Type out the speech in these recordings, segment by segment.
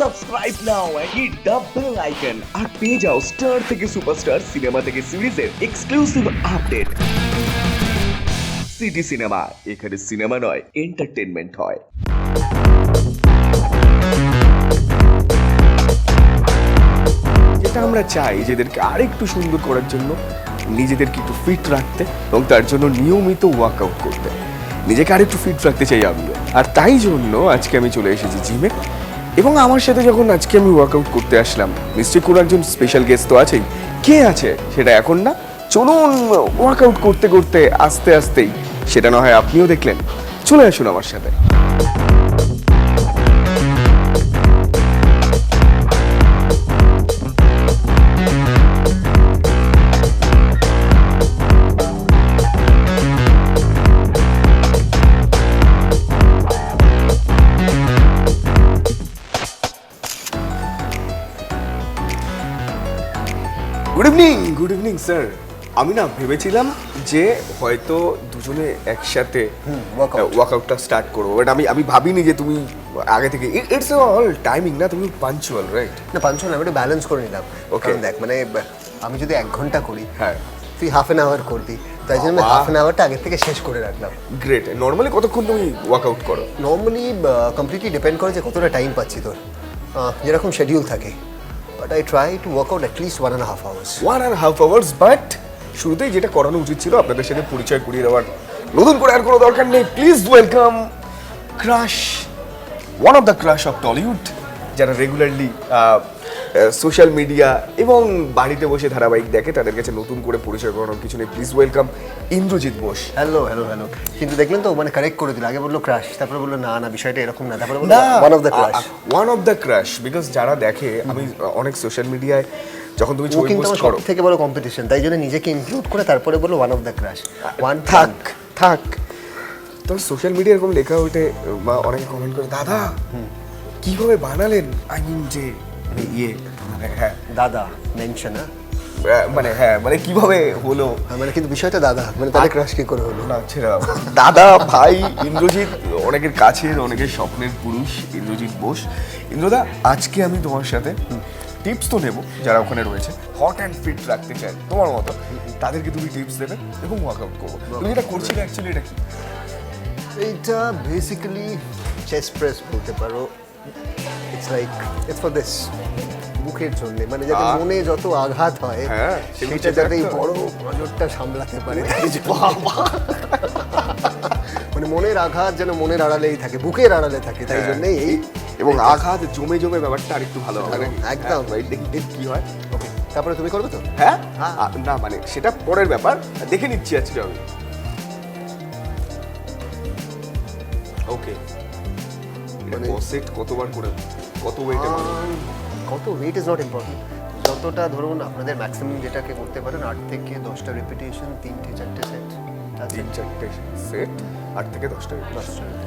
Subscribe now and hit the bell icon আর পেয়ে যাও star থেকে সুপারস্টার সিনেমা থেকে সিরিজের এক্সক্লুসিভ আপডেট। সিটি সিনেমা, এখানে সিনেমা নয় এন্টারটেনমেন্ট হয়। যেটা আমরা চাই নিজেদেরকে আরেকটু সুন্দর করার জন্য, নিজেদেরকে একটু ফিট রাখতে এবং তার জন্য নিয়মিত ওয়ার্কআউট করতে, নিজেকে আরেকটু ফিট রাখতে চাই আমিও। আর তাই জন্য আজকে আমি চলে এসেছি জিমে এবং আমার সাথে যখন আজকে আমি ওয়ার্কআউট করতে আসলাম, নিশ্চয়ই কোনো একজন স্পেশাল গেস্ট তো আছেই। কে আছে সেটা এখন না, চলুন ওয়ার্কআউট করতে করতে আস্তে আস্তেই সেটা না হয় আপনিও দেখলেন। চলে আসুন আমার সাথে। Good evening sir. আমি না ভেবেছিলাম যে হয়তো দুজনে একসাথে ওয়ার্কআউটটা স্টার্ট করবো, বাট আমি ভাবিনি যে তুমি আগে থেকে। ইটস অল টাইমিং না, তুমি পাঞ্চুয়াল, রাইট? না পাঞ্চুয়াল, আমি একটু ব্যালেন্স করে নিলাম। ওকে দেখ, মানে আমি যদি 1 ঘন্টা করি, হ্যাঁ, তুই হাফ অ্যান আওয়ার করবি, তাই জন্য আমি হাফ অ্যান আওয়ারটা আগে থেকে শেষ করে রাখলাম। গ্রেট। নর্মালি কতক্ষণ তুমি ওয়ার্কআউট করো? নর্মালি কমপ্লিটলি ডিপেন্ড করে যে কতটা টাইম পাচ্ছি তোর, যেরকম শিডিউল থাকে। But I try to work out at least 1.5 hours। 1.5 hours, but শুরুতেই যেটা করানো উচিত ছিল আপনাদের সাথে পরিচয় করিয়ে দেওয়ার, নতুন করে আর কোনো দরকার নেই। Please welcome crush, one of the crush of Tollywood, যারা রেগুলারলি সোশ্যাল মিডিয়া এবং বাড়িতে বসে ধারাবাহিক দেখে, তাদের কাছে নতুন করে পরিচয় করানোর কিছু নেই। Please welcome Indrajit Bose. Hello hello hello. কিন্তু দেখলেন তো, মানে কারেক্ট করে দিল। আগে বললো ক্রাশ, তারপরে বললো না না বিষয়টা এরকম না, তারপরে বললো one of the crush. One of the crush, because যারা দেখে, আমি অনেক সোশ্যাল মিডিয়ায় যখন তুমি ছবি পোস্ট করো, থেকে বড় কম্পিটিশন, তাই জন্য নিজেকে ইনক্লুড করে তারপরে বললো one of the crush. One থাক তো সোশ্যাল মিডিয়া এরকম লেখা ওঠে বা অনেকে কমেন্ট করে, দাদা কিভাবে বানালেন, আই মিন যে ইয়ে, হ্যাঁ দাদা মেনশন, মানে হ্যাঁ মানে কিভাবে হলো, মানে কিন্তু বিষয়টা দাদা, মানে তাহলে ক্রাশ কি করে হলো? না ছেড়ে দাও। দাদা ভাই ইন্দ্রজিৎ, অনেকের কাছের অনেকের স্বপ্নের পুরুষ ইন্দ্রজিৎ বোস। ইন্দ্রদা, আজকে আমি তোমার সাথে টিপস তো নেবো, যারা ওখানে রয়েছে হট অ্যান্ড ফিট রাখতে চায় তোমার মতো, তাদেরকে তুমি টিপস দেবে এবং ওয়ার্কআউট করবো। তুমি যেটা করছিলে অ্যাকচুয়ালি এটা কি? এইটা বেসিক্যালি চেস্ট প্রেস বলতে পারো। It's like it's for this, বুকের জন্য, মানে যাতে মনে যত আঘাত হয় সেটা যাতে এই বড় নজরটা সামলাতে পারে। মানে মনের আঘাত যেন মনের আড়ালেই থাকে, বুকের আড়ালে থাকে, তাই জন্যই এই। এবং আঘাত জমে জমে ব্যাপারটা আরেকটু ভালো হবে। একদম দেখি কি হয়। ওকে, তারপরে তুমি করবে তো? হ্যাঁ না মানে সেটা পরের ব্যাপার, দেখে নিচ্ছি আজকে আমি। ওকে, মানে সেট কতবার করে, কত ওয়েটে? কত ওয়েট ইজ নট ইম্পর্টেন্ট, যতটা ধরুন আপনাদের ম্যাক্সিমাম যেটাকে করতে পারেন 8 থেকে 10টা রেপিটেশন, 3-4টে সেট। 3-4টে সেট, 8 থেকে 10টা।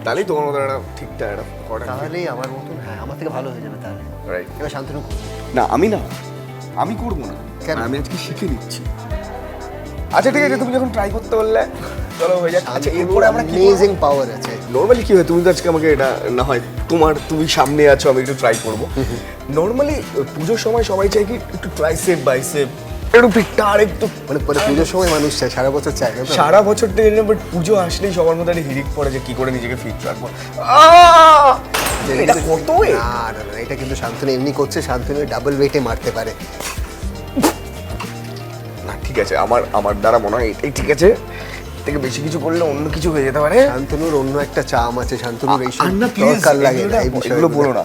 তাহলেই তোমার মতো একটা ঠিকঠাক একটা করা, তাহলেই আমার মতন, হ্যাঁ আমার থেকে ভালো হয়ে যাবে তাহলে। রাইট। এবার শান্তনু করবে না, আমি করবো না, কেন? আমি আজকে শিখে নিচ্ছি। আচ্ছা ঠিক আছে, তুমি যখন ট্রাই করতে বললে চলো হয়ে যাক। আচ্ছা এরপরে আমরা অ্যামেজিং পাওয়ার আছে। নর্মালি কি হয়, তুমি তো আজকে আমাকে এটা না হয় তুমি সামনে আছো, আমি একটু ট্রাই করবো। নর্মালি পুজোর সময় সবাই চাই কি একটু ট্রাইসেপ বাইসেপ একটু ফিটটা আর একটু, মানে পুজোর সময় মানুষ চায়, সারা বছর চায় না, সারা বছর থেকে, বাট পুজো আসলেই সবার মধ্যে একটা হিড়িক পড়ে যে কি করে নিজেকে ফিট রাখবো। এটা কত? না এটা কিন্তু শান্তনু এমনি করছে, শান্তনু ডাবল ওয়েটে মারতে পারে। না ঠিক আছে, আমার দ্বারা মনে হয় এটাই ঠিক আছে, থেকে বেশি কিছু করলে অন্য কিছু হয়ে যেতে পারে। শান্তনুর অন্য একটা চাম আছে, শান্তনুর এই দরকার লাগে না, এই বিষয়গুলো বলো না।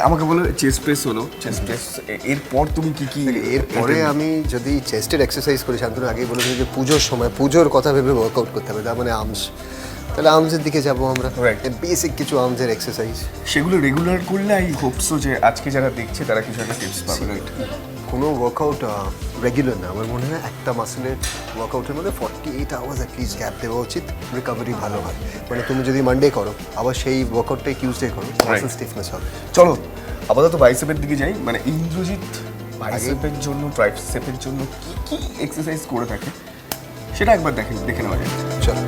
আমাকে বলো চেস্ট প্রেস হলো, চেস্ট প্রেস এরপর তুমি কি এরপরে আমি যদি চেস্টের এক্সারসাইজ করি, শান্তনু আগেই বলেছি যে পুজোর সময় পুজোর কথা ভেবে ওয়ার্কআউট করতে হবে, তার মানে আর্মস, তাহলে আর্মসের দিকে যাবো আমরা। বেসিক কিছু আর্মসের এক্সারসাইজ, সেগুলো রেগুলার করলে আই হোপসো যে আজকে যারা দেখছে তারা কিছু একটা টিপস পাবে। রাইট। কোনো ওয়ার্কআউট রেগুলার না, আমার মনে হয় একটা মাসেলের ওয়ার্কআউটের মধ্যে 48 আওয়ার্স অ্যাটলিস্ট গ্যাপ দেওয়া উচিত, রিকভারি ভালো হয়। মানে তুমি যদি মানডে করো, আবার সেই ওয়ার্কআউটটাই টিউসডে করো, মাসেল স্টিফনেস হবে। চলো আপাতত বাইসেপের দিকে যাই। মানে ইন্দ্রজিৎ বাইসেপের জন্য, ট্রাইসেপের জন্য কি এক্সারসাইজ করে থাকে সেটা একবার দেখে নেওয়া যায়। চলো।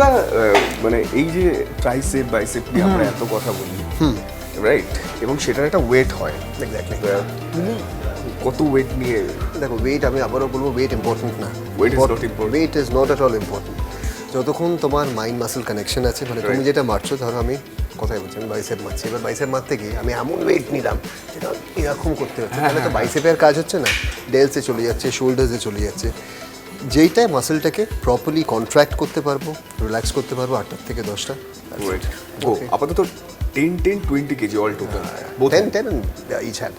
দাদা মানে এই যে ট্রাইসেপ বাইসেপ নিয়ে আমরা এত কথা বলি রাইট, এবং সেটার একটা ওয়েট হয়। এক্স্যাক্টলি। তুমি কত ওয়েট নিয়ে? দেখো ওয়েট, আমি আবারও বলবো ওয়েট ইম্পর্টেন্ট না। Weight is not important. Weight is not at all important. যতক্ষণ তোমার মাইন্ড মাসেল কানেকশন আছে, মানে তুমি যেটা মারছো, ধরো আমি কথাই বলছি আমি বাইসেপ মারছি, এবার বাইসেপ মারতে গিয়ে আমি এমন ওয়েট নিলাম যেটা এরকম করতে হচ্ছে, তাহলে তো বাইসেপের কাজ হচ্ছে না, ডেলসে চলে যাচ্ছে, শোল্ডার্সে চলে যাচ্ছে। যেইটায় মাসেলটাকে প্রপারলি কন্ট্রাক্ট করতে পারবো, রিল্যাক্স করতে পারবো 8 থেকে 10টা। ওয়েট ও আপাতত 10-20 KG all total. 10 and each hand.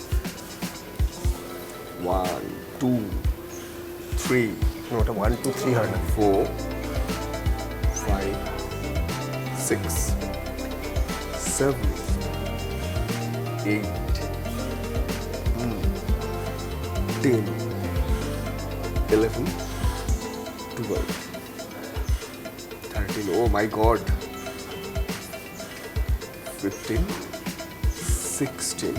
1 2 3 No, ওটা 1 2 3 হয় না। 4 5 6 7 8 10 11 12 13, oh my god, 15 16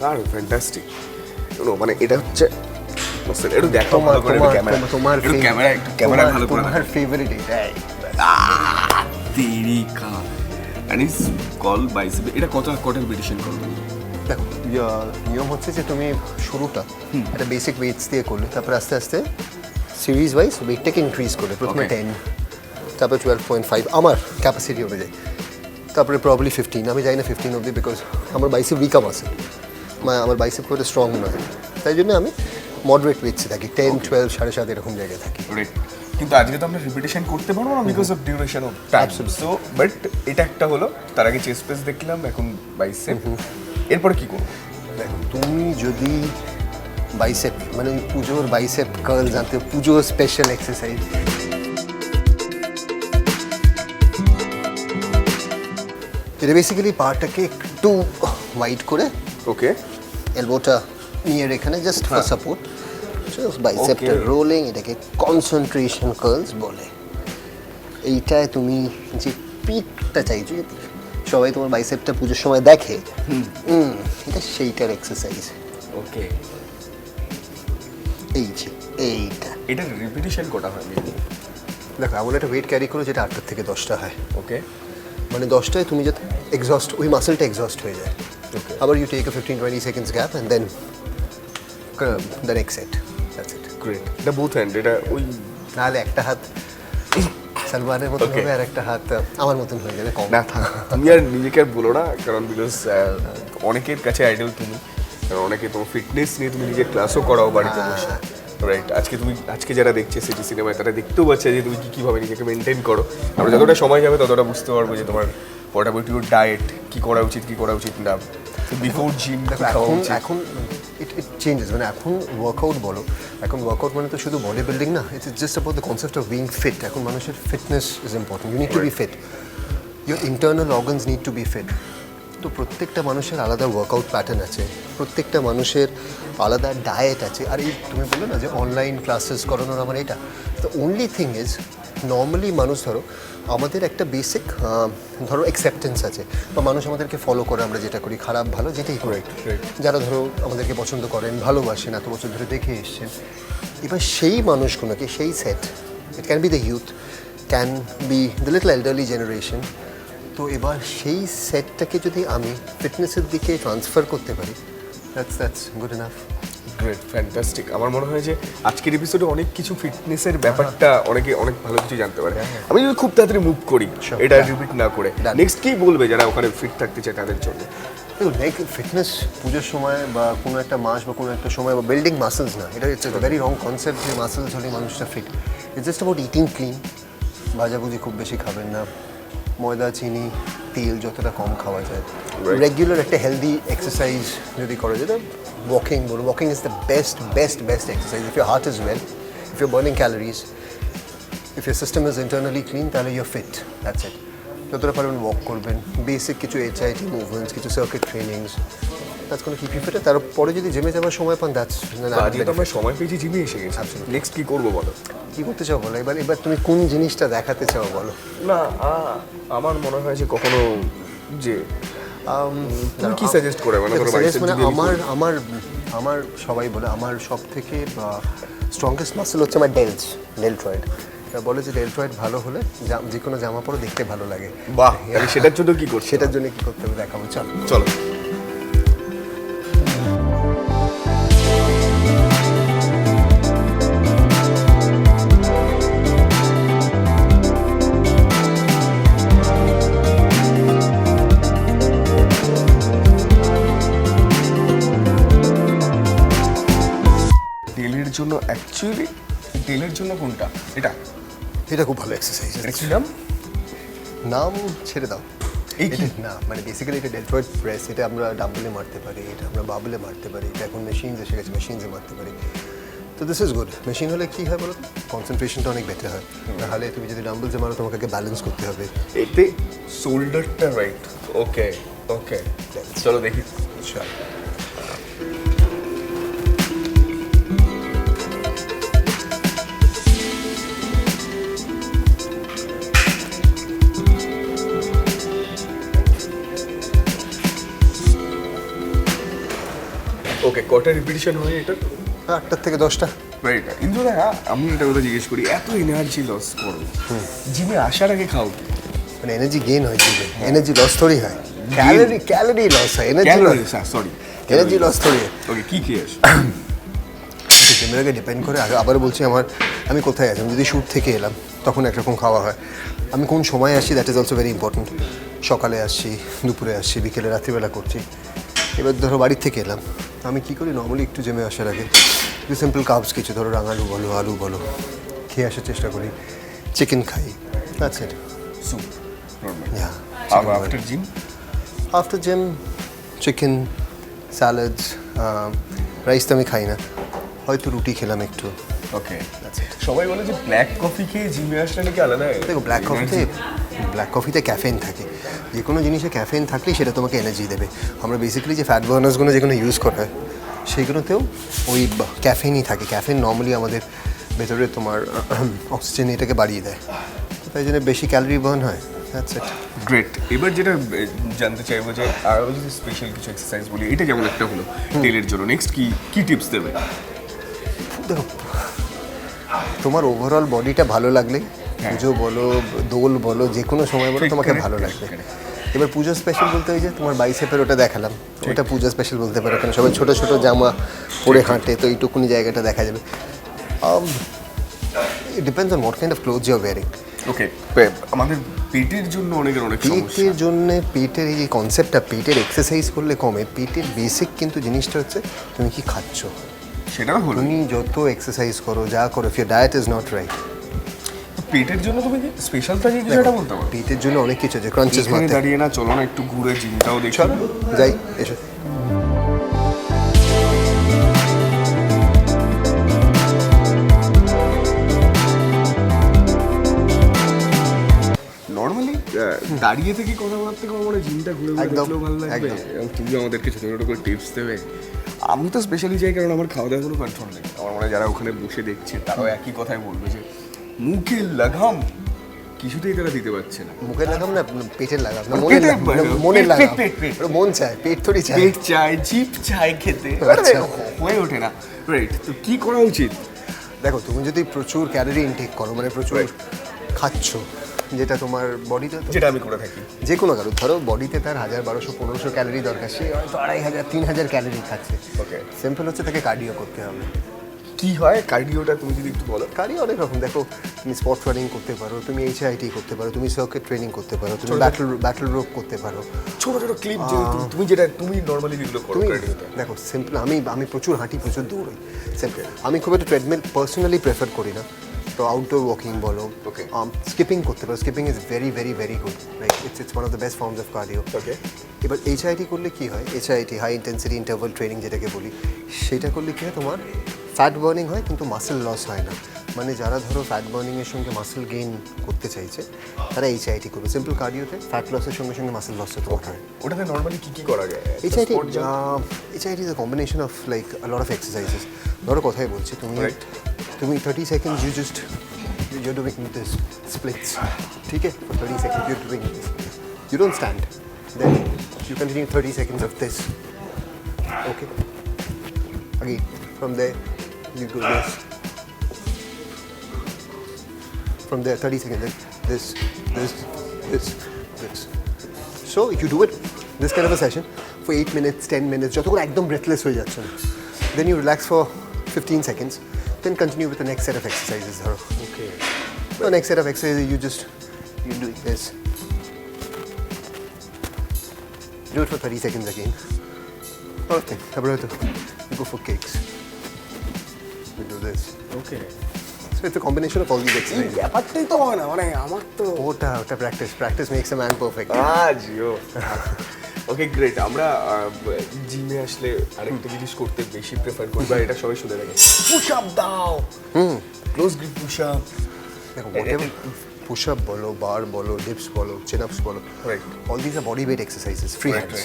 আর ফ্যান্টাস্টিক। মানে এটা হচ্ছে একটু দেখো ভালো করে ক্যামেরা, তোমার একটু ক্যামেরা, একটু ক্যামেরা ভালো করে তোমার ফেভারিট এটাই। তেরিকা এন্ড ইজ কল বাইসেপ। এটা কত রিপিটিশন করবে? দেখো নিয়ম হচ্ছে যে তুমি শুরুটা একটা বেসিক ওয়েটস দিয়ে করলে, তারপরে আস্তে আস্তে সিরিজ ওয়াইজ ওয়েটটাকে ইনক্রিজ করলে, প্রথমে 10, তারপরে 12.5 আমার ক্যাপাসিটি অনুযায়ী, তারপরে প্রবলি 15। আমি যাই না 15 অবধি, বিকজ আমার বাইসেপ উইকাম আছে, আমার বাইসেপ খুব স্ট্রং নয়, তাই জন্য আমি মডারেট ওয়েটসে থাকি, 10 12 7.5 এরকম জায়গায় থাকি। কিন্তু আজকে তো আমরা রিপিটিশন করতে পারবো না because of duration of time. So but এটা একটা হলো, তার আগে চেস্ট প্রেস দেখলাম, এখন বাইসেপ। এরপরে কি করবো? দেখো তুমি যদি বাইসেপ মানে ওই পুজোর বাইসেপ কার্ল জানতে, পুজোর স্পেশাল এক্সারসাইজ, এটা বেসিক্যালি পাটাকে একটু ওয়াইড করে, ওকে, এলবোটা নিয়ে এখানে জাস্ট ফর সাপোর্ট, বাইসেপটা রোলিং, এটাকে কনসেন্ট্রেশন কার্লস বলে। এইটায় তুমি যে পিকটা চাইছো, সবাই তোমার বাইসেপটা পুজোর সময় দেখে, এটা সেইটার এক্সারসাইজ। ওকে, এই যে এইটা, এটা রিপিটিশন কটা হয়? দেখো এমন একটা ওয়েট ক্যারি করো যেটা 8 থেকে 10টা হয়। ওকে, মানে 10টায় তুমি যাতে এক্সস্ট, ওই মাসেলটা এক্সস্ট হয়ে যায়। আবার you take a 15-20 seconds gap and then the next set, that's it. Great. এটা বুথ হ্যান্ড, এটা ওই নাহলে একটা হাত সালমানের মতন হবে আর একটা হাত আমার মতন হয়ে যাবে, কম না থাক। তুমি আর নিজেকে আর বলো না, কারণ বিকজ অনেকের কাছে আইডল তুমি, কারণ অনেকে তোমার ফিটনেস নিয়ে তুমি নিজের ক্লাসও করাও বাড়িতে বসে, রাইট? আজকে যারা দেখছে সিটি সিনেমায়, তারা দেখতেও পাচ্ছে যে তুমি কীভাবে নিজেকে মেনটেন করো। আমরা যতটা সময় যাবে ততটা বুঝতে পারবো যে তোমার হোয়াট অ্যাবাউট ইউর ডায়েট, কী করা উচিত কী করা উচিত না, বিফোর জিম। এখন ইট চেঞ্জেস, মানে এখন ওয়ার্কআউট বলো, এখন ওয়ার্কআউট মানে তো শুধু বডি বিল্ডিং না, it's just about the concept of being fit. এখন মানুষের fitness is important, you need to be fit, your internal organs need to be fit. তো প্রত্যেকটা মানুষের আলাদা ওয়ার্কআউট প্যাটার্ন আছে, প্রত্যেকটা মানুষের আলাদা ডায়েট আছে। আর এই তুমি বললে না যে অনলাইন ক্লাসেস করানোর আমার এটা, the only thing is normally মানুষ ধরো আমাদের একটা বেসিক ধরো অ্যাকসেপ্টেন্স আছে, বা মানুষ আমাদেরকে ফলো করে, আমরা যেটা করি খারাপ ভালো যেটাই করি, যারা ধরো আমাদেরকে পছন্দ করেন, ভালোবাসেন, এত বছর ধরে দেখে এসছেন, এবার সেই মানুষগুলোকে, সেই set, it can be the youth, can be the little elderly generation, তো এবার সেই সেটটাকে যদি আমি ফিটনেসের দিকে ট্রান্সফার করতে পারি, that's good enough. Great, fantastic. আমার মনে হয় যে আজকের এপিসোডে অনেক কিছু ফিটনেসের ব্যাপারটা অনেকে অনেক ভালো কিছু জানতে পারে। আমি যদি খুব তাড়াতাড়ি মুভ করি, এটা রিপিট না করে, নেক্সট কি বলবে যারা ওখানে ফিট থাকতে চায় তাদের জন্য? দেখুন ফিটনেস পুজোর সময় বা কোনো একটা মাস বা কোনো একটা সময় বা বিল্ডিং মাসেলস না, এটা it's a very wrong concept যে মাসেলস হলে মানুষটা ফিট। It's just about eating clean, ভাজাভুজি খুব বেশি খাবেন না, ময়দা চিনি তেল যতটা কম খাওয়া যায়, রেগুলার একটা হেলদি এক্সারসাইজ যদি করা যায়, ওয়াকিং বলো, walking is the best exercise. If your heart is well, if you're burning calories, if your system is internally clean, তাহলে ইউর ফিট, দ্যাটস ইট। যতটা পারবেন ওয়াক করবেন, বেসিক কিছু HIIT মুভমেন্টস, কিছু circuit trainings, that's gonna keep you fit. তারপরে যদি জিমে যাওয়ার সময় পান, দ্যাটস আজকে তো আমরা সময় পেয়েছি, জিমে এসে গেছি। নেক্সট কি করবো বলো? কী করতে চাও বলো, এবার তুমি কোন জিনিসটা দেখাতে চাও বলো? না আমার মনে হয় যে কখনো যে তুমি কি সাজেস্ট করে মানে ধরো Suggest বাইসেপ মানে যদি আমি আমার করি। আমার আমার সবাই বলে আমার সব থেকে স্ট্রংগেস্ট মাসেল হচ্ছে আমার ডেলট্রয়েড। বলে যে ডেলট্রয়েড ভালো হলে যে কোনো জামা পরো দেখতে ভালো লাগে। বাহ, তাহলে সেটার জন্য কি করছে? সেটার জন্য কি করতে হবে দেখাবো, চলো। চলো। ডেলের জন্য অ্যাকচুয়ালি ডেলের জন্য কোনটা? এটা এটা খুব ভালো এক্সারসাইজ। এটা কি নাম? নাম ছেড়ে দাও। এই কি? না মানে বেসিক্যালি এটা ডেলট্রয়েড প্রেস, এটা আমরা ডাম্বলে মারতে পারি, এটা আমরা বাবলে মারতে পারি, এটা এখন মেশিন এসে গেছে, মেশিনসে মারতে পারি। তো দিস ইজ গুড। মেশিন হলে কী হয় বলো, কনসেন্ট্রেশনটা অনেক বেটার হয়। নাহলে তুমি যদি ডাম্বলসে মারো তোমাকে আগে ব্যালেন্স করতে হবে। এতে শোল্ডারটা রাইট। ওকে ওকে, চলো দেখি। চল। ওকে, কটা রিপিটিশন হয় এটা? 8টার থেকে 10টা। রাইট। কিন্তু দেখা আমি একটা কথা জিজ্ঞেস করি, এত এনার্জি লস করো, জিমে আসার আগে খাও কি? মানে এনার্জি গেইন হয় জিমে, এনার্জি লস থোড়ি হয়। ক্যালোরি লস হয়, এনার্জি সরি, এনার্জি লস থোড়ি হয়। ওকে, কি খেয়েছ? জিমের আগে ডিপেন্ড করে। আবার বলছি আমি কোথায় আছি। আমি যদি শ্যুট থেকে এলাম তখন একরকম খাওয়া হয়। আমি কোন সময় আসছি that is also very important. সকালে আসছি, দুপুরে আসছি, বিকেলে, রাত্রিবেলা করছি। এবার ধরো বাড়ির থেকে এলাম, আমি কী করি নর্মালি একটু জিমে আসার আগে একটু সিম্পল কার্বস কিছু, ধরো রাঙালু বলো, আলু বলো, খেয়ে আসার চেষ্টা করি। চিকেন খাই, that's it. Soup normal. Yeah. After gym? After gym chicken, salads, rice তো আমি খাই না, হয়তো রুটি খেলাম একটু। ওকে, সবাই বলে যে ব্ল্যাক কফি খেয়ে জিমে আসলে নাকি আলাদা। দেখো ব্ল্যাক কফিতে ক্যাফেইন থাকে। যে কোনো জিনিসে ক্যাফেইন থাকলেই সেটা তোমাকে এনার্জি দেবে। আমরা বেসিক্যালি যে ফ্যাট বার্নার্সগুলো যেগুলো ইউজ করা হয় সেইগুলোতেও ওই ক্যাফেইনই থাকে। ক্যাফেইন নর্মালি আমাদের ভেতরে তোমার অক্সিজেন এটাকে বাড়িয়ে দেয়, তাই জন্য বেশি ক্যালোরি বার্ন হয়। That's it. গ্রেট। এবার যেটা জানতে চাইবো যে আরও যদি স্পেশাল কিছু এক্সারসাইজ বলি, এটা যেমন একটা হলো ডেলের জন্য, নেক্সট কি কি টিপস দেবে? দেখো তোমার ওভারঅল বডিটা ভালো লাগলে, পুজো বলো, দোল বলো, যে কোনো সময় বলো তোমাকে ভালো লাগবে। এবার পুজো স্পেশাল বলতে ওই যে তোমার বাইসেপের ওটা দেখালাম, ওটা পুজো স্পেশাল বলতে পারো, কারণ সবাই ছোটো ছোটো জামা পরে হাঁটে, তো এইটুকুনি জায়গাটা দেখা যাবে। It depends on what kind of clothes you are wearing. Okay, আমাদের পেটের জন্য অনেক সমস্যা। পেটের জন্য, পেটের এই যে কনসেপ্টটা, পেটের এক্সারসাইজ করলে কমে। পেটের বেসিক কিন্তু জিনিসটা হচ্ছে তুমি কি খাচ্ছ। সেটাও হলো। তুমি যত এক্সারসাইজ করো, যা করো, if your diet is not right. পেটের জন্য তুমি কি স্পেশাল থাকে কিছু একটা বলতে পারো? পেটের জন্য অনেক কিছু আছে, ক্রাঞ্চেস এখানে মারতে। দাঁড়িয়ে না, চলো না একটু ঘুরে জিমটাও দেখি। চলো যাই, এসো। নর্মালি দাঁড়িয়ে থেকে কথা বলার থেকে আমার জিমটা ঘুরে ঘুরে একদম, দেখলেও ভালো লাগবে, একদম। এবং তুমি আমাদেরকে ছোটো ছোটো করে টিপস দেবে। আমি তো স্পেশালি যাই কারণ আমার খাওয়া দাওয়া কোনো কন্ট্রোল নেই। আমার মনে হয় যারা ওখানে বসে দেখছে তারাও একই কথাই বলবে যে মুখে লাগাম কিছুতেই তারা দিতে পারছে না। মুখের লাগাম না, পেটের লাগাম না, পেটের মনের লাগাম। পেট, পেট। ওটা মন চায়, পেট থোড়ি চায়। পেট চাই, জিভ চাই খেতে, আচ্ছা। হয়ে ওঠে না। রাইট, তো কি করা উচিত? দেখো তুমি যদি প্রচুর ক্যালোরি ইনটেক করো, মানে প্রচুর খাচ্ছ, যেটা তোমার বডিতে, যেটা আমি করে থাকি, যে কোনো কারো ধরো বডিতে তার 1000, 1200, 1500 ক্যালোরি দরকার, সে হয়তো 2500, 3000 ক্যালোরি খাচ্ছে। ওকে, সিম্পল হচ্ছে তাকে কার্ডিও করতে হবে। কি হয় কার্ডিওটা তুমি যদি একটু বলো? কার্ডিও অনেক রকম। দেখো তুমি স্পট রানিং করতে পারো, তুমি HIIT করতে পারো, তুমি সার্কিট ট্রেনিং করতে পারো, তুমি ব্যাটল রোপ করতে পারো। ছোট ছোট ক্লিপ যে তুমি নর্মালি যেগুলো করো তুমি কার্ডিওতে। দেখো সিম্পল, আমি প্রচুর হাঁটি, প্রচুর দৌড়ই। সিম্পল আমি খুব একটা ট্রেডমিল পার্সোনালি প্রেফার করি না। তো আউটডোর ওয়াকিং বলো, স্কিপিং করতে পারো। Skipping is very very very good, like it's one of the best forms of cardio. Okay, এবার HIIT করলে কী হয়, HIIT high intensity interval training যেটাকে বলি, সেটা করলে কী হয়, তোমার ফ্যাট বার্নিং হয় কিন্তু মাসেল লস হয় না। মানে যারা ধরো ফ্যাট বার্নিংয়ের সঙ্গে মাসেল গেইন করতে চাইছে তারা HIIT করবে। সিম্পল কার্ডিওতে ফ্যাট লসের সঙ্গে সঙ্গে মাসেল লস হতে হয়। ওটাতে নর্মালি কি কি করা যায়? HIIT is a combination of like a lot of exercises. ধরো কথাই বলছি, তুমি 30 seconds you're doing this splits, ঠিক আছে? For 30 seconds you're doing this, you don't stand, then you continue 30 seconds of this. Okay. Again, from there you go this. From there 30 seconds, then this. So you do it, this kind of a session, for 8 minutes, 10 minutes, যতক্ষণ একদম breathless হয়ে যাচ্ছে না. Then you relax for 15 seconds, then continue with the next set of exercises. Okay. The next set of exercises, you do this. Do it for 30 seconds again. Okay, you go for kicks. We do this. Okay. So it's a combination of all these exercises. ব্যাপারটাই তো হয় না, মানে আমার তো ওটা practice makes a man perfect. Jio. Okay great. আমরা জিমে আসলে আরেকটা জিনিস করতে বেশি প্রেফার করি, বা এটা সবাই শুনে রাখে, পুশ আপ দাও, ক্লোজ গ্রিপ পুশ আপ। দেখো whatever push up বলো, বার বলো, dips বলো, chin ups বলো, Right. all these are body weight exercises, free Right, hands.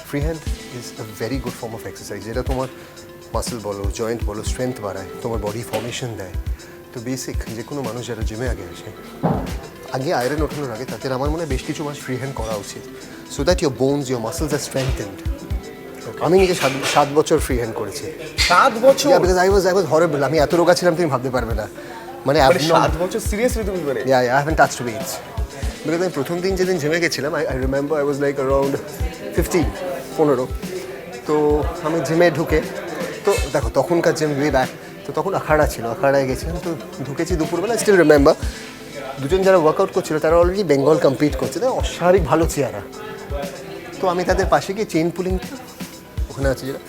Free hand is a very good form of exercise. যেটা তোমার muscle বলো, joint বলো, strength বাড়ায়, তোমার বডি ফর্মেশন দেয়। তো বেসিক যে কোনো মানুষ যারা জিমে আগে আয়রন ওঠানোর আগে তাদের আমার মনে হয় বেশ কিছু মাস ফ্রি হ্যান্ড করা উচিত, so that your bones, your muscles are strengthened. আমি নিজে 7 বছর ফ্রি হ্যান্ড করেছি। 7 বছর? Because I was horrible. আমি এত রোগা ছিলাম তুমি ভাবতে পারবে না। মানে 7 বছর সিরিয়াসলি তুমি মানে? Yeah, I haven't touched weights. Because আমি প্রথম দিন যেদিন জিমে গেছিলাম, I remember I was like around 15. তো আমি জিমে ঢুকে, তো দেখো তখনকার জিম ওয়ে ব্যাক, তো তখন আখাড়া ছিল, আখাড়ায় গেছিলাম, তো ঢুকেছি দুপুরবেলা। স্টিল রিমেম্বার দুজন যারা ওয়ার্কআউট করছিল তারা অলরেডি বেঙ্গল কমপ্লিট করছে, তাই অস্বাভাবিক ভালো চেহারা। তো আমি তাদের পাশে গিয়ে চেইন পুলিংটা, ওখানে আছে যেটা,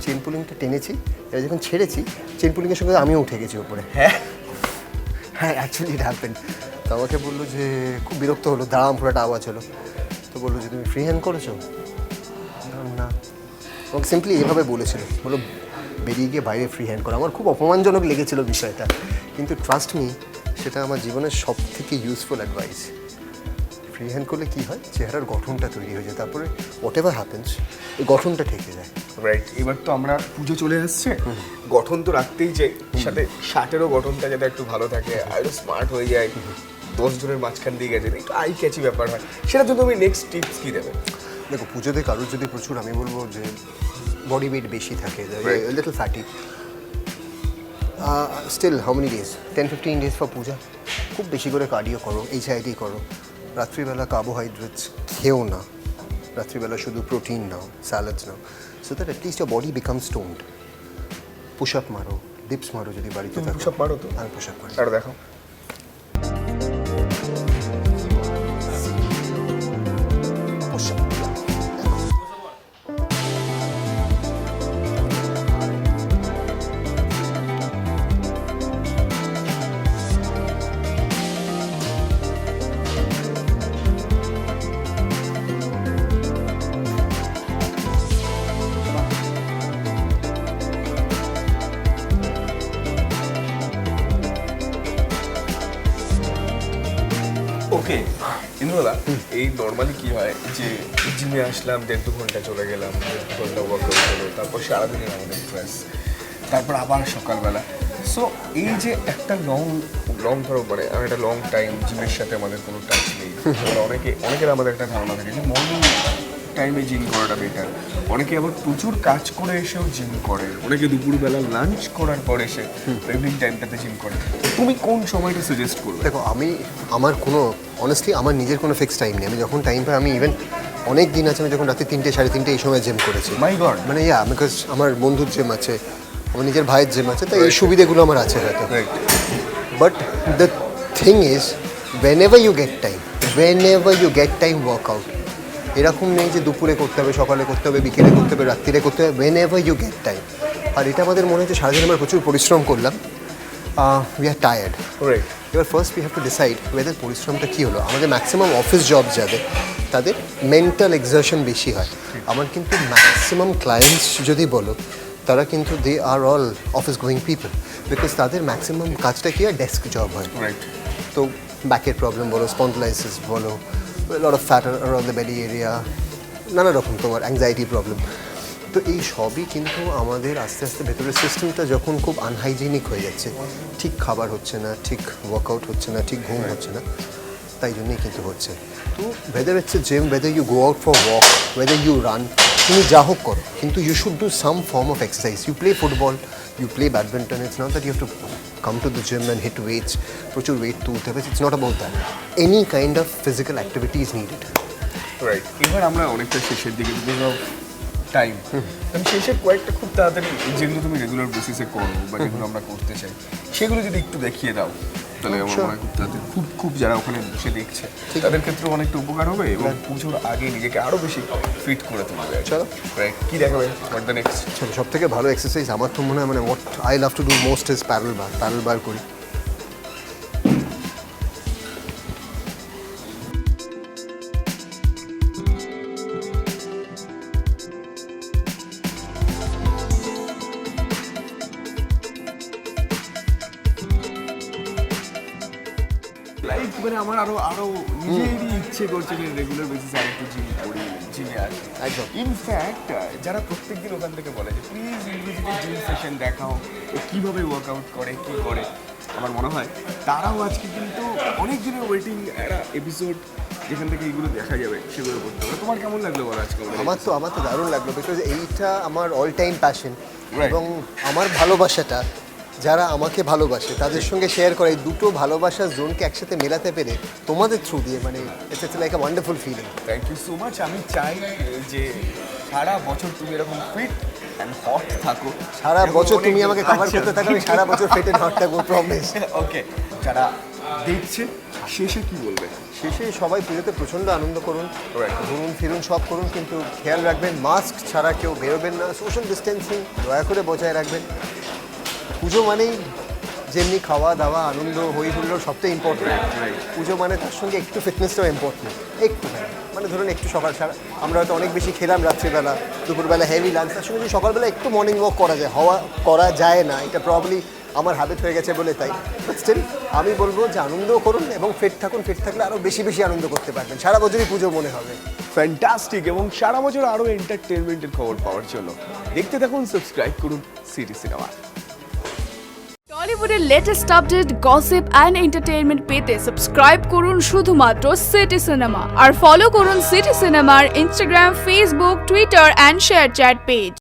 চেইন পুলিংটা টেনেছি, এবার যখন ছেড়েছি চেইন পুলিংয়ের সঙ্গে আমিও উঠে গেছি উপরে। হ্যাঁ অ্যাকচুয়ালি ইট হ্যাপেন্ড। তো আমাকে বললো যে, খুব বিরক্ত হলো, দাঁড়াম পুরো একটা আওয়াজ হলো। তো বললো যে তুমি ফ্রি হ্যান্ড করেছো? না। আমাকে সিম্পলি এভাবে বলেছিল, বলো বেরিয়ে গিয়ে বাইরে ফ্রি হ্যান্ড করো। আমার খুব অপমানজনক লেগেছিল বিষয়টা, কিন্তু ট্রাস্ট মি, সেটা আমার জীবনের সব থেকে ইউজফুল অ্যাডভাইস। ফ্রি হ্যান্ড করলে কী হয়, চেহারার গঠনটা তৈরি হয়ে যায়, তারপরে হোয়াট এভার হ্যাপেন্স এই গঠনটা থেকে যায়। রাইট। এবার তো আমরা পুজো চলে আসছে, গঠন তো রাখতেই চাই, সাথে শার্টেরও গঠনটা যাতে একটু ভালো থাকে, আরও স্মার্ট হয়ে যায়, 10 জনের মাঝখান দিয়ে গেছে, একটু আই ক্যাচি ব্যাপার হয়, সেটা জন্য তুমি নেক্সট টিপস কী দেবে? দেখো পুজোতে কারোর যদি প্রচুর, আমি বলবো যে বডি ওয়েট বেশি থাকে, little fatty, still how many days, 10-15 days for Puja, খুব বেশি করে কার্ডিও করো, HIIT করো, রাত্রিবেলা কার্বোহাইড্রেটস খেও না, রাত্রিবেলা শুধু প্রোটিন নাও, স্যালাডস নাও, so that at least your body become stoned. Push up মারো, ডিপস মারো যদি বাড়িতে থাকো। পুশ আপ মারো তো? আমি পুশ আপ মারি। আর দেখো পুশ আপ। ওকে ইন্দ্রদা, এই নর্মালি কি হয় যে জিমে আসলাম, 1.5-2 ঘন্টা চলে গেলাম, 1.5 ঘন্টা ওয়ার্কআউট হলো, তারপর সারাদিনের আমাদের স্ট্রেস, তারপর আবার সকালবেলা। সো এই যে একটা লং ধরো, মানে একটা লং টাইম জিমের সাথে আমাদের কোনো টাচ নেই, অনেকের আমাদের একটা ধারণা থাকে যে মর্নিং টাইমে জিম করাটা বেটার, অনেকে আবার প্রচুর কাজ করে এসেও জিম করে, অনেকে দুপুরবেলা লাঞ্চ করার পর এসে ইভিনিং টাইমটাতে জিম করে। তুমি কোন সময়টা সাজেস্ট করবে? দেখো আমার কোনো অনেস্টলি আমার নিজের কোনো ফিক্স টাইম নেই। আমি যখন টাইম পাই, আমি ইভেন অনেক দিন আছে আমি যখন রাতে 3-3:30 এই সময় জিম করেছি। মাই গড। মানে বিকজ আমার বন্ধুর জিম আছে, আমার নিজের ভাইয়ের জিম আছে, তাই এই সুবিধাগুলো আমার আছে হয়তো। But the thing is, whenever you get time workout, এরকম নেই যে দুপুরে করতে হবে, সকালে করতে হবে, বিকেলে করতে হবে, রাত্রিরে করতে হবে, whenever you get time। আর এটা আমাদের মনে হচ্ছে সারাদিন আমরা প্রচুর পরিশ্রম করলাম, we are tired. রাইট। এবার first we have to decide weather পরিশ্রমটা কী হলো। আমাদের ম্যাক্সিমাম অফিস জব যাদের, তাদের মেন্টাল এক্সারশন বেশি হয়। আমার কিন্তু ম্যাক্সিমাম ক্লায়েন্টস যদি বলো, তারা কিন্তু they are all office going people, because তাদের ম্যাক্সিমাম কাজটা কি হয়, ডেস্ক জব হয়। রাইট। তো ব্যাকের প্রবলেম বলো, স্পন্ডলাইসিস বলো, lot of fat around the বেলি এরিয়া, নানা রকম তোমার অ্যাংজাইটি প্রবলেম। তো এই সবই কিন্তু আমাদের আস্তে আস্তে ভেতরের সিস্টেমটা যখন খুব আনহাইজিনিক হয়ে যাচ্ছে, ঠিক খাবার হচ্ছে না, ঠিক ওয়ার্কআউট হচ্ছে না, ঠিক ঘুম হচ্ছে না, তাই জন্যই কিন্তু হচ্ছে। তো whether it's a gym, whether you go out for walk, whether you run, তুমি যা হোক করো, কিন্তু you should do some form of exercise. You play football, you play badminton, it's not that you have to come to the gym and hit weights, প্রচুর weight তুলতে হবে, it's not about that. Any kind of physical activity is needed. Right, এবার আমরা অনেকটা শেষের দিকে because of time, আমি শেষের কয়েকটা খুব তাড়াতাড়ি যেগুলো তুমি রেগুলার বেসিসে করো বা যেগুলো আমরা করতে চাই সেগুলো যদি একটু দেখিয়ে দাও তাহলে আমার মনে হয় খুব তাড়াতাড়ি খুব যারা ওখানে বসে দেখছে তাদের ক্ষেত্রেও অনেকটা উপকার হবে এবং পুজোর আগে নিজেকে আরও বেশি ফিট করে তুলবে। চলো রাইট, কী দেখাবে হোয়াট দ্য নেক্সট? সব থেকে ভালো এক্সারসাইজ আমার তো মনে হয় মানে what I love to do most is parallel bar করি। লাইক মানে আমার আরো নিজেরই ইচ্ছে করছে যে রেগুলার বেসিসে আর একটু জিম করি, জিমে আসি। একদম। ইনফ্যাক্ট যারা প্রত্যেকদিন ওখান থেকে বলে যে প্লিজ ইন্ডিভিজুয়াল জিম সেশন দেখাও, ও কীভাবে ওয়ার্কআউট করে কী করে, আমার মনে হয় তারাও আজকে কিন্তু অনেক দিনের ওয়েটিং একটা এপিসোড যেখান থেকে এইগুলো দেখা যাবে সেগুলো করতে হবে। তোমার কেমন লাগলো বলো আজকে? আমার তো দারুণ লাগলো বিকজ এইটা আমার অল টাইম প্যাশন Right. এবং আমার ভালোবাসাটা যারা আমাকে ভালোবাসে তাদের সঙ্গে শেয়ার করে এই দুটো ভালোবাসার জোনকে একসাথে মেলাতে পেরে তোমাদের থ্রু দিয়ে মানে it's like a wonderful feeling. Thank you so much. আমি চাই যে সারা বছর তুমি এরকম ফিট অ্যান্ড হট থাকো। সারা এবং বছর অনেক- তুমি আমাকে কভার আচ্ছা, করতে থাকো, আমি সারা বছর ফেটে নট থাকবো, প্রমিস। ওকে, যারা দেখছে শেষে কি বলবে? শেষে সবাই পুজোতে প্রচণ্ড আনন্দ করুন, Right. ঘুরুন ফিরুন সব করুন, কিন্তু খেয়াল রাখবেন মাস্ক ছাড়া কেউ বেরোবেন না, সোশ্যাল ডিস্টেন্সিং দয়া করে বজায় রাখবেন। পুজো মানেই যেমনি খাওয়া দাওয়া আনন্দ হই হুল্লোড় সবটাই ইম্পর্টেন্ট, Right. পুজো মানে তার সঙ্গে একটু ফিটনেসটাও ইম্পর্টেন্ট, একটু মানে ধরুন একটু সকাল সারা আমরা হয়তো অনেক বেশি খেলাম রাত্রিবেলা, দুপুরবেলা হেভি লাঞ্চ, তার সঙ্গে যদি সকালবেলা একটু মর্নিং ওয়াক করা যায় না, এটা প্রবলি আমার হ্যাবিট হয়ে গেছে বলে তাই, বাট স্টিল আমি বলবো যে আনন্দও করুন এবং ফিট থাকুন, ফিট থাকলে আরও বেশি আনন্দ করতে পারবেন, সারা বছরই পুজো মনে হবে। ফ্যান্টাস্টিক। এবং সারা বছর আরও এন্টারটেনমেন্টের খবর পাওয়ার জন্য দেখতে থাকুন, সাবস্ক্রাইব করুন সিটি সিনেমা। টলিউডের latest update, gossip and entertainment পেতে সাবস্ক্রাইব করুন শুধুমাত্র সিটি সিনেমা আর ফলো করুন সিটি সিনেমার Instagram, Facebook, Twitter and ShareChat page.